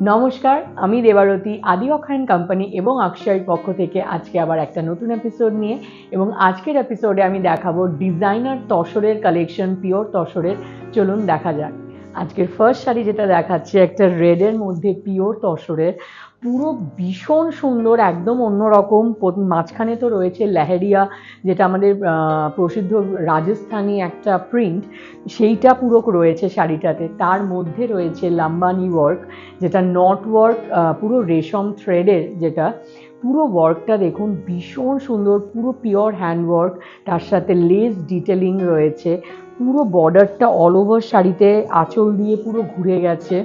নমস্কার, আমি দেবারতী আদি অক্ষয়ন কোম্পানি এবং অক্ষয়ের পক্ষ থেকে আজকে আবার একটা নতুন এপিসোড নিয়ে এবং আজকের এপিসোডে আমি দেখাবো ডিজাইনার তসরের কালেকশন, পিওর তসরের। চলুন দেখা যাক। আজকের ফার্স্ট শাড়ি যেটা দেখাচ্ছে একটা রেডের মধ্যে পিওর তসরের, পুরো ভীষণ সুন্দর, একদম অন্যরকম। মাঝখানে তো রয়েছে লেহেরিয়া, যেটা আমাদের প্রসিদ্ধ রাজস্থানী একটা প্রিন্ট, সেইটা পুরো রয়েছে শাড়িটাতে। তার মধ্যে রয়েছে লাম্বানি ওয়ার্ক, যেটা নট ওয়ার্ক, পুরো রেশম থ্রেডের, যেটা পুরো ওয়ার্কটা দেখুন ভীষণ সুন্দর, পুরো পিওর হ্যান্ড ওয়ার্ক। তার সাথে লেস ডিটেলিং রয়েছে, পুরো বর্ডারটা অল ওভার শাড়িতে আঁচল দিয়ে পুরো ঘুরে গেছে।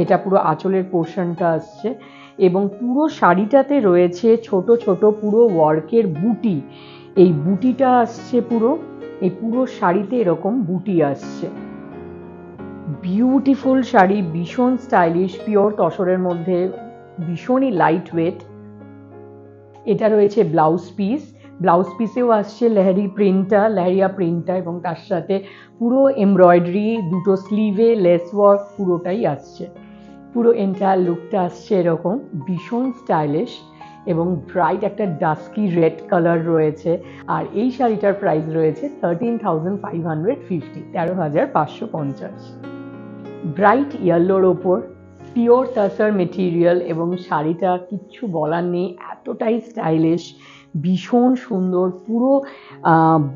এটা পুরো আঁচলের পোর্শনটা আসছে এবং পুরো শাড়িটাতে রয়েছে ছোট ছোট পুরো ওয়ার্কের বুটি। এই বুটিটা আসছে পুরো, এই পুরো শাড়িতে এরকম বুটি আসছে। বিউটিফুল শাড়ি, ভীষণ স্টাইলিশ, পিওর তসরের মধ্যে, ভীষণই লাইট ওয়েট। এটা রয়েছে ব্লাউজ পিস, ব্লাউজ পিসেও আসছে লেহেরিয়া প্রিন্টটা এবং তার সাথে পুরো এমব্রয়ডারি, দুটো স্লিভে লেস ওয়ার্ক পুরোটাই আসছে। পুরো এন্টায়ার লুকটা আসছে এরকম, ভীষণ স্টাইলিশ এবং ব্রাইট একটা ডাস্কি রেড কালার রয়েছে। আর এই শাড়িটার প্রাইস রয়েছে 13,550, 13,550। ব্রাইট ইয়েলোর ওপর পিওর তাসার মেটেরিয়াল এবং শাড়িটা কিচ্ছু বলার নেই, এতটাই স্টাইলিশ, ভীষণ সুন্দর। পুরো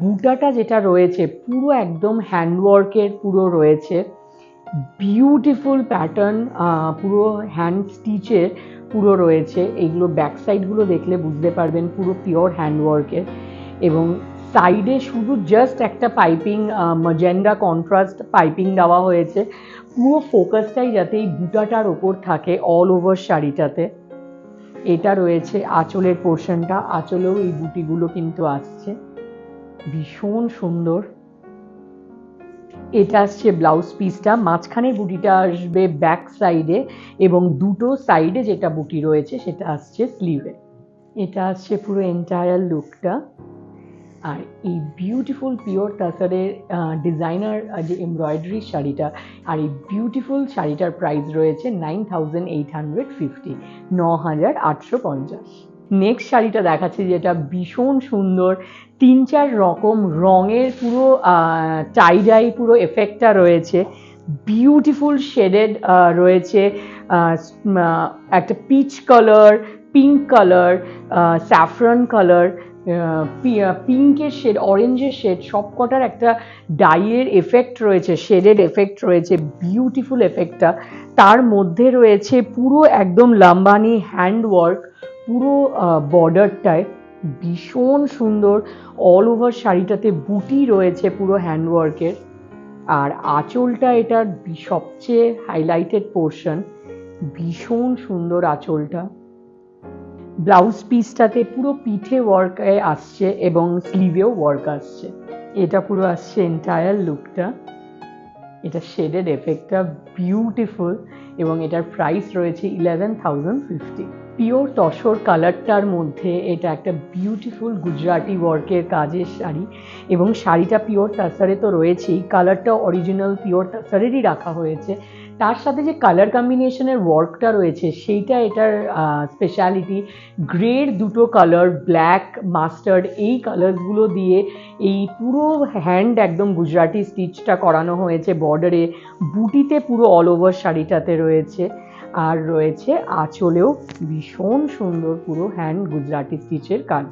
বুটাটা যেটা রয়েছে পুরো একদম হ্যান্ডওয়ার্কের পুরো রয়েছে, বিউটিফুল প্যাটার্ন, পুরো হ্যান্ড স্টিচের পুরো রয়েছে। এইগুলো ব্যাক সাইডগুলো দেখলে বুঝতে পারবেন পুরো পিওর হ্যান্ডওয়ার্কের। এবং সাইডে শুধু জাস্ট একটা পাইপিং, ম্যাজেন্ডা কন্ট্রাস্ট পাইপিং দেওয়া হয়েছে, পুরো ফোকাসটাই যাতে এই বুটাটার ওপর থাকে অল ওভার শাড়িটাতে। এটা রয়েছে আঁচলের পোর্শনটা, আঁচলেও এই বুটিগুলো কিন্তু আসছে, ভীষণ সুন্দর। এটা আসছে ব্লাউজ পিসটা, মাঝখানে বুটিটা আসবে ব্যাক সাইডে এবং দুটো সাইডে যেটা বুটি রয়েছে সেটা আসছে স্লিভে। এটা আসছে পুরো এন্টায়ার লুকটা। আর এই বিউটিফুল পিওর তাসারের ডিজাইনার যে এমব্রয়ডারি শাড়িটা, আর এই বিউটিফুল শাড়িটার প্রাইস রয়েছে 9,850, 9,850। নেক্সট শাড়িটা দেখাচ্ছি যেটা ভীষণ সুন্দর, 3-4 রকম রঙের পুরো টাইডাই পুরো এফেক্টটা রয়েছে, বিউটিফুল শেডেড রয়েছে, একটা peach colour, pink colour, saffron colour, পিঙ্কের শেড, অরেঞ্জের শেড, সবকটার একটা ডাইয়ের এফেক্ট রয়েছে, শেডেড এফেক্ট রয়েছে, বিউটিফুল এফেক্টটা। তার মধ্যে রয়েছে পুরো একদম লাম্বানি হ্যান্ড ওয়ার্ক, পুরো বর্ডারটায় ভীষণ সুন্দর, অল ওভার শাড়িটাতে বুটি রয়েছে পুরো হ্যান্ডওয়ার্কের। আর আঁচলটা এটার সবচেয়ে হাইলাইটেড পোর্শন, ভীষণ সুন্দর আঁচলটা। ব্লাউজ পিসটাতে পুরো পিঠে ওয়ার্ক আসছে এবং স্লিভেও ওয়ার্ক আসছে। এটা পুরো আসছে এন্টায়ার লুকটা। এটা শেডেড এফেক্টটা বিউটিফুল এবং এটার প্রাইস রয়েছে 11,050। পিওর তসর কালারটার মধ্যে এটা একটা বিউটিফুল গুজরাটি ওয়ার্কের কাজের শাড়ি এবং শাড়িটা পিওর তাসারে তো রয়েছেই, কালারটা অরিজিনাল পিওর তাসারেরই রাখা হয়েছে। তার সাথে যে কালার কম্বিনেশনের ওয়ার্কটা রয়েছে সেইটা এটার স্পেশালিটি। গ্রের দুটো কালার, ব্ল্যাক, মাস্টার্ড, এই কালারসগুলো দিয়ে এই পুরো হ্যান্ড একদম গুজরাটি স্টিচটা করানো হয়েছে বর্ডারে, বুটিতে পুরো অল ওভার শাড়িটাতে রয়েছে। আর রয়েছে আঁচলেও ভীষণ সুন্দর পুরো হ্যান্ড গুজরাটি স্টিচের কাজ।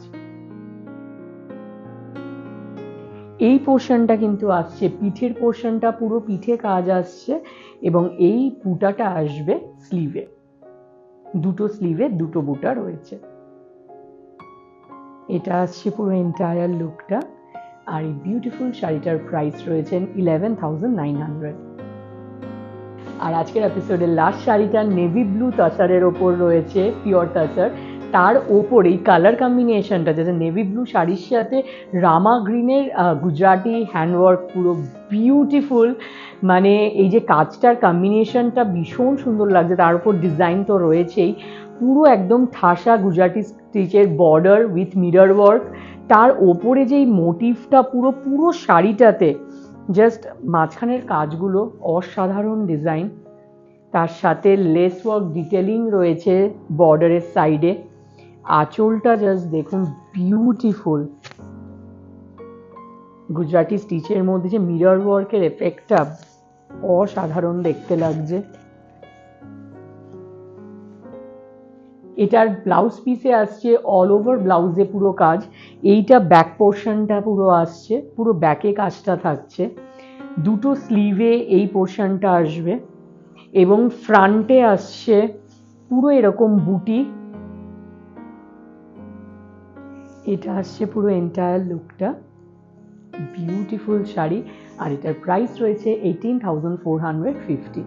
এই পোর্শনটা কিন্তু আসছে পিঠের পোর্শনটা, পুরো পিঠে কাজ আসছে এবং এই বুটাটা আসবে স্লিভে, দুটো স্লিভে দুটো বুটা রয়েছে। এটা আসছে পুরো এন্টায়ার লুকটা। আর এই বিউটিফুল শাড়িটার প্রাইস রয়েছে 11,900। আর আজকের এপিসোডের লাস্ট শাড়িটা নেভি ব্লু তাসারের ওপর রয়েছে, পিওর তাসার। তার ওপর এই কালার কম্বিনেশনটা, যেটা নেভি ব্লু শাড়ির সাথে রামা গ্রিনের গুজরাটি হ্যান্ডওয়ার্ক, পুরো বিউটিফুল। মানে এই যে কাজটার কম্বিনেশনটা ভীষণ সুন্দর লাগছে, তার উপর ডিজাইন তো রয়েছেই, পুরো একদম ঠাসা গুজরাটি স্টিচের বর্ডার উইথ মিরর ওয়ার্ক। তার ওপরে যেই মোটিভটা পুরো পুরো শাড়িটাতে, জাস্ট মাঝখানের কাজগুলো অসাধারণ ডিজাইন, তার সাথে লেস ওয়ার্ক ডিটেলিং রয়েছে বর্ডারের সাইডে। আঁচলটা জাস্ট দেখুন, বিউটিফুল। গুজরাটি স্টিচের মধ্যে যে মিরর ওয়ার্কের এফেক্টটা অসাধারণ দেখতে লাগছে। এটার ব্লাউজ পিসে আসছে অল ওভার ব্লাউজে পুরো কাজ। এইটা ব্যাক পোর্শনটা পুরো আসছে, পুরো ব্যাকে কাজটা থাকছে। দুটো স্লিভে এই পোর্শনটা আসবে এবং ফ্রন্টে আসছে পুরো এরকম বুটি। এটা আসছে পুরো এন্টায়ার লুকটা। বিউটিফুল শাড়ি। আর এটার প্রাইস রয়েছে 18,450।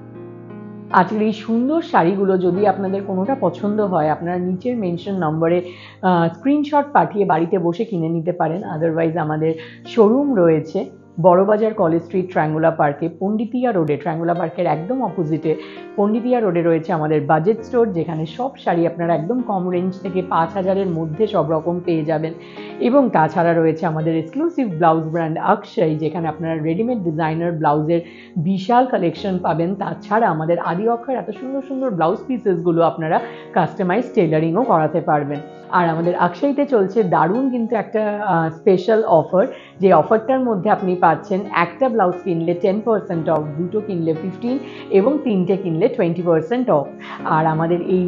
আজকের এই সুন্দর শাড়িগুলো যদি আপনাদের কোনোটা পছন্দ হয়, আপনারা নিচের মেনশন নম্বরে স্ক্রিনশট পাঠিয়ে বাড়িতে বসে কিনে নিতে পারেন। আদারওয়াইজ আমাদের শোরুম রয়েছে বড়বাজার কলেজ স্ট্রিট, ট্রায়াঙ্গুলার পার্কে, পণ্ডিতিয়া রোডে, ট্রায়াঙ্গুলার পার্কের একদম অপোজিটে পণ্ডিতিয়া রোডে রয়েছে আমাদের বাজেট স্টোর, যেখানে সব শাড়ি আপনারা একদম কম রেঞ্জ থেকে 5,000-এর মধ্যে সব রকম পেয়ে যাবেন। এবং তাছাড়া রয়েছে আমাদের এক্সক্লুসিভ ব্লাউজ ব্র্যান্ড অক্ষয়, যেখানে আপনারা রেডিমেড ডিজাইনার ব্লাউজের বিশাল কালেকশন পাবেন। তাছাড়া আমাদের আদি অক্ষয়ের এত সুন্দর সুন্দর ব্লাউজ পিসেসগুলো আপনারা কাস্টমাইজ টেলারিংও করাতে পারবেন। আর আমাদের অক্ষয়তে চলছে দারুণ কিন্তু একটা স্পেশাল অফার, যে অফারটার মধ্যে আপনি পাচ্ছেন একটা ব্লাউজ কিনলে 10% অফ, দুটো কিনলে 15 এবং তিনটে কিনলে 20% অফ। আর আমাদের এই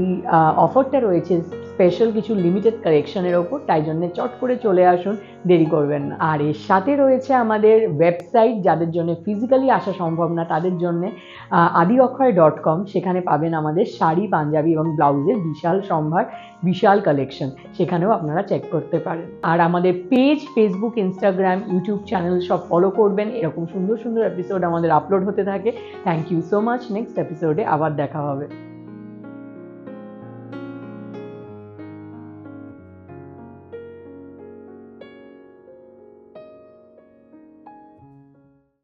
অফারটা রয়েছে স্পেশাল কিছু লিমিটেড কালেকশনের ওপর, তাই জন্য চট করে চলে আসুন, দেরি করবেন না। আর এর সাথে রয়েছে আমাদের ওয়েবসাইট, যাদের জন্য ফিজিক্যালি আসা সম্ভব না তাদের জন্য adiokhoy.com। সেখানে পাবেন আমাদের শাড়ি, পাঞ্জাবি এবং ব্লাউজের বিশাল সম্ভার, বিশাল কালেকশন, সেখানেও আপনারা চেক করতে পারেন। আর আমাদের page, Facebook, Instagram, YouTube channel সব ফলো করবেন। এরকম সুন্দর সুন্দর এপিসোড আমাদের আপলোড হতে থাকে। Thank you so much. Next এপিসোডে আবার দেখা হবে।